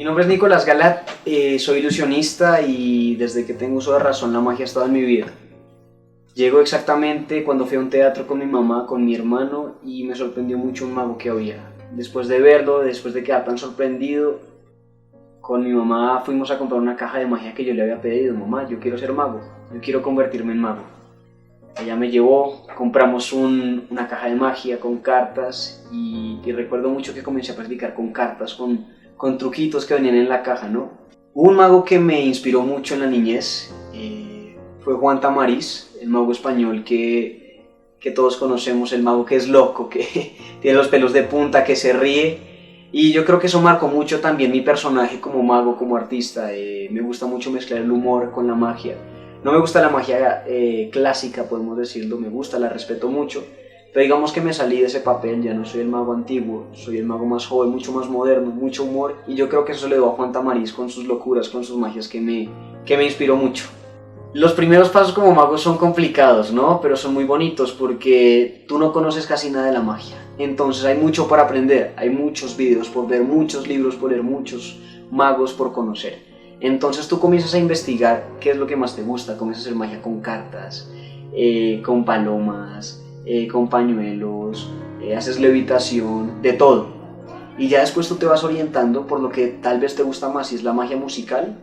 Mi nombre es Nicolás Galat, soy ilusionista y desde que tengo uso de razón la magia ha estado en mi vida. Llego exactamente cuando fui a un teatro con mi mamá, con mi hermano, y me sorprendió mucho un mago que había. Después de verlo, después de quedar tan sorprendido, con mi mamá fuimos a comprar una caja de magia que yo le había pedido. Mamá, yo quiero ser mago, yo quiero convertirme en mago. Ella me llevó, compramos una caja de magia con cartas y recuerdo mucho que comencé a practicar con cartas, con truquitos que venían en la caja, ¿no? Hubo un mago que me inspiró mucho en la niñez, fue Juan Tamariz, el mago español que todos conocemos, el mago que es loco, que tiene los pelos de punta, que se ríe, y yo creo que eso marcó mucho también mi personaje como mago, como artista. Me gusta mucho mezclar el humor con la magia. No me gusta la magia clásica, podemos decirlo, me gusta, la respeto mucho, pero digamos que me salí de ese papel, ya no soy el mago antiguo, soy el mago más joven, mucho más moderno, mucho humor, y yo creo que eso le debo a Juan Tamariz con sus locuras, con sus magias que me inspiró mucho. Los primeros pasos como mago son complicados, ¿no? Pero son muy bonitos porque tú no conoces casi nada de la magia, entonces hay mucho para aprender, hay muchos videos por ver, muchos libros por leer, muchos magos por conocer. Entonces tú comienzas a investigar qué es lo que más te gusta, comienzas a hacer magia con cartas, con palomas, con pañuelos, haces levitación, de todo. Y ya después tú te vas orientando por lo que tal vez te gusta más, si es la magia musical,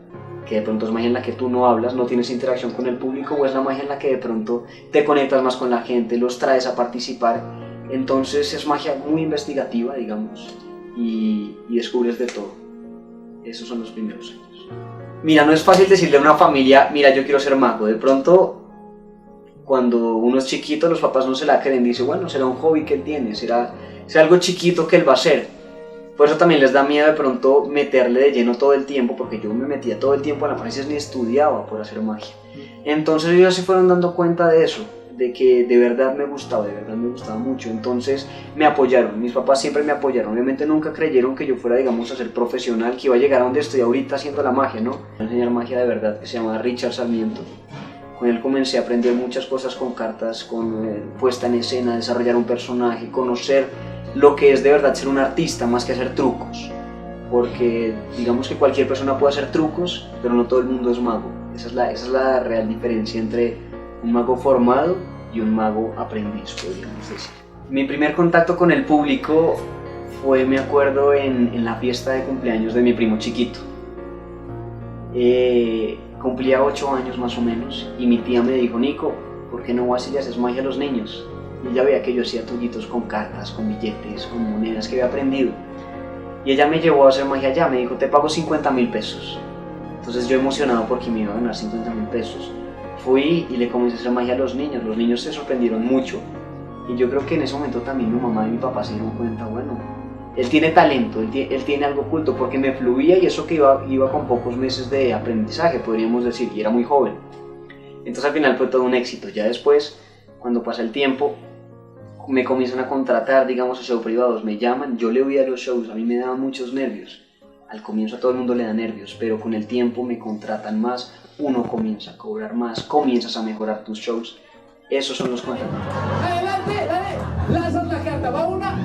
que de pronto es magia en la que tú no hablas, no tienes interacción con el público, o es la magia en la que de pronto te conectas más con la gente, los traes a participar. Entonces es magia muy investigativa, digamos, y descubres de todo. Esos son los primeros años. Mira, no es fácil decirle a una familia, mira, yo quiero ser mago. De pronto, cuando uno es chiquito, los papás no se la creen. Dice, bueno, será un hobby que él tiene, será algo chiquito que él va a hacer. Por eso también les da miedo de pronto meterle de lleno todo el tiempo, porque yo me metía todo el tiempo a la magia, ni estudiaba por hacer magia. Entonces ellos se fueron dando cuenta de eso, de que de verdad me gustaba mucho. Entonces me apoyaron, mis papás siempre me apoyaron. Obviamente nunca creyeron que yo fuera, digamos, a ser profesional, que iba a llegar a donde estoy ahorita haciendo la magia, ¿no? A enseñar magia de verdad, que se llama Richard Sarmiento. Con él comencé a aprender muchas cosas con cartas, con puesta en escena, desarrollar un personaje, conocer lo que es de verdad ser un artista más que hacer trucos. Porque digamos que cualquier persona puede hacer trucos, pero no todo el mundo es mago. Esa es la real diferencia entre un mago formado y un mago aprendiz, podríamos decir. Mi primer contacto con el público fue, me acuerdo, en la fiesta de cumpleaños de mi primo chiquito. Cumplía 8 años más o menos y mi tía me dijo, Nico, ¿por qué no vas y le haces magia a los niños? Y ella veía que yo hacía truquitos con cartas, con billetes, con monedas que había aprendido. Y ella me llevó a hacer magia allá, me dijo, te pago 50.000 pesos. Entonces yo emocionado porque me iba a ganar 50.000 pesos. Fui y le comencé a hacer magia a los niños se sorprendieron mucho. Y yo creo que en ese momento también mi mamá y mi papá se dieron cuenta, bueno, él tiene talento, él tiene algo oculto, porque me fluía y eso que iba con pocos meses de aprendizaje, podríamos decir, y era muy joven. Entonces al final fue todo un éxito. Ya después, cuando pasa el tiempo, me comienzan a contratar, digamos, a shows privados, me llaman, yo le voy a los shows, a mí me daban muchos nervios. Al comienzo a todo el mundo le da nervios, pero con el tiempo me contratan más, uno comienza a cobrar más, comienzas a mejorar tus shows. Esos son los contratos. Adelante, dale, lanzas la carta, va una,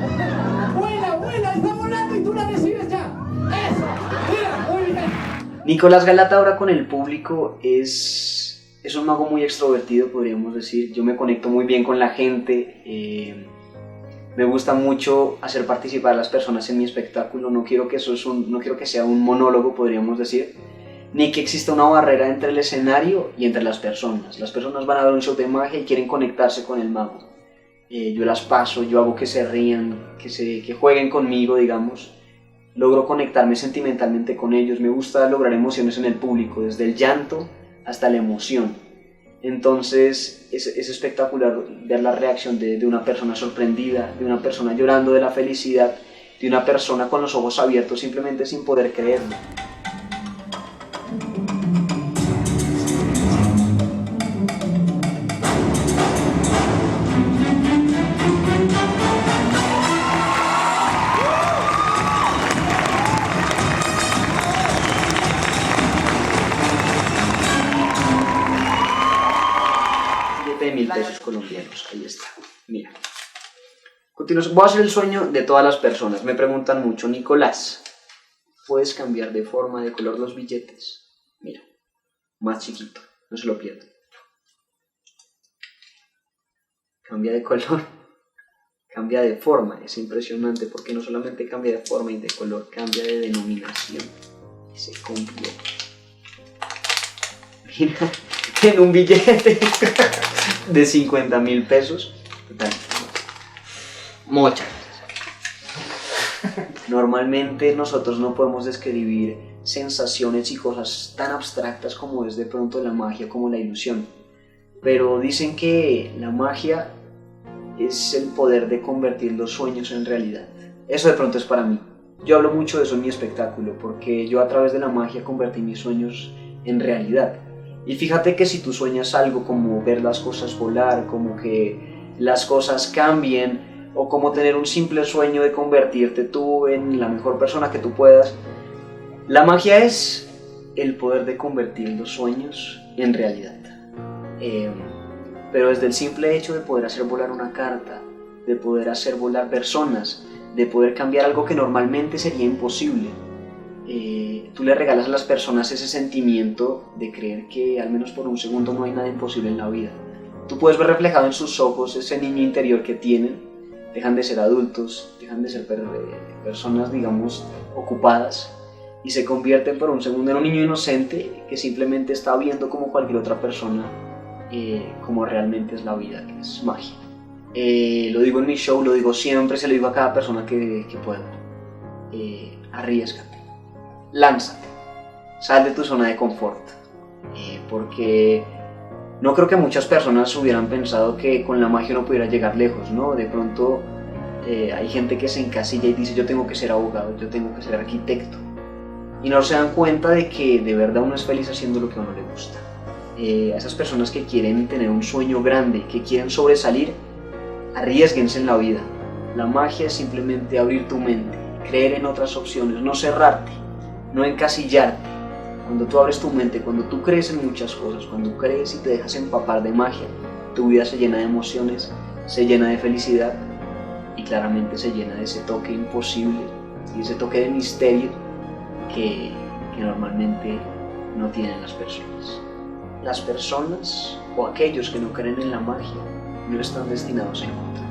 vuela, está volando y tú la recibes ya. Eso, mira, muy bien. Nicolás Galat ahora con el público es un mago muy extrovertido, podríamos decir. Yo me conecto muy bien con la gente, me gusta mucho hacer participar a las personas en mi espectáculo. No quiero que sea un monólogo, podríamos decir, ni que exista una barrera entre el escenario y entre las personas. Las personas van a ver un show de magia y quieren conectarse con el mago. Yo las paso, yo hago que se rían, que jueguen conmigo, digamos. Logro conectarme sentimentalmente con ellos. Me gusta lograr emociones en el público, desde el llanto hasta la emoción. Entonces es espectacular ver la reacción de una persona sorprendida, de una persona llorando de la felicidad, de una persona con los ojos abiertos simplemente sin poder creerlo. $7.000 colombianos, ahí está, mira. Voy a hacer el sueño de todas las personas. Me preguntan mucho, Nicolás, puedes cambiar de forma, de color los billetes. Mira, más chiquito, no se lo pierdan. Cambia de color, cambia de forma, es impresionante porque no solamente cambia de forma y de color, cambia de denominación y se convierte. Mira, en un billete de 50.000 pesos. Total. Muchas. Normalmente nosotros no podemos describir sensaciones y cosas tan abstractas como es de pronto la magia, como la ilusión. Pero dicen que la magia es el poder de convertir los sueños en realidad. Eso de pronto es para mí. Yo hablo mucho de eso en mi espectáculo, porque yo a través de la magia convertí mis sueños en realidad. Y fíjate que si tú sueñas algo como ver las cosas volar, como que las cosas cambien, o como tener un simple sueño de convertirte tú en la mejor persona que tú puedas, la magia es el poder de convertir los sueños en realidad. Pero desde el simple hecho de poder hacer volar una carta, de poder hacer volar personas, de poder cambiar algo que normalmente sería imposible, tú le regalas a las personas ese sentimiento de creer que al menos por un segundo no hay nada imposible en la vida. Tú puedes ver reflejado en sus ojos ese niño interior que tienen, dejan de ser adultos, dejan de ser personas, digamos, ocupadas, y se convierten por un segundo en un niño inocente que simplemente está viendo como cualquier otra persona, como realmente es la vida, que es magia. Lo digo en mi show, lo digo siempre, se lo digo a cada persona que pueda. Arriésgate, lánzate, sal de tu zona de confort, porque no creo que muchas personas hubieran pensado que con la magia uno pudiera llegar lejos, ¿no? De pronto hay gente que se encasilla y dice yo tengo que ser abogado, yo tengo que ser arquitecto, y no se dan cuenta de que de verdad uno es feliz haciendo lo que a uno le gusta. A esas personas que quieren tener un sueño grande, que quieren sobresalir, arriésguense en la vida. La magia es simplemente abrir tu mente, creer en otras opciones, no cerrarte, no encasillarte. Cuando tú abres tu mente, cuando tú crees en muchas cosas, cuando crees y te dejas empapar de magia, tu vida se llena de emociones, se llena de felicidad y claramente se llena de ese toque imposible y ese toque de misterio que normalmente no tienen las personas. Las personas o aquellos que no creen en la magia no están destinados a encontrar.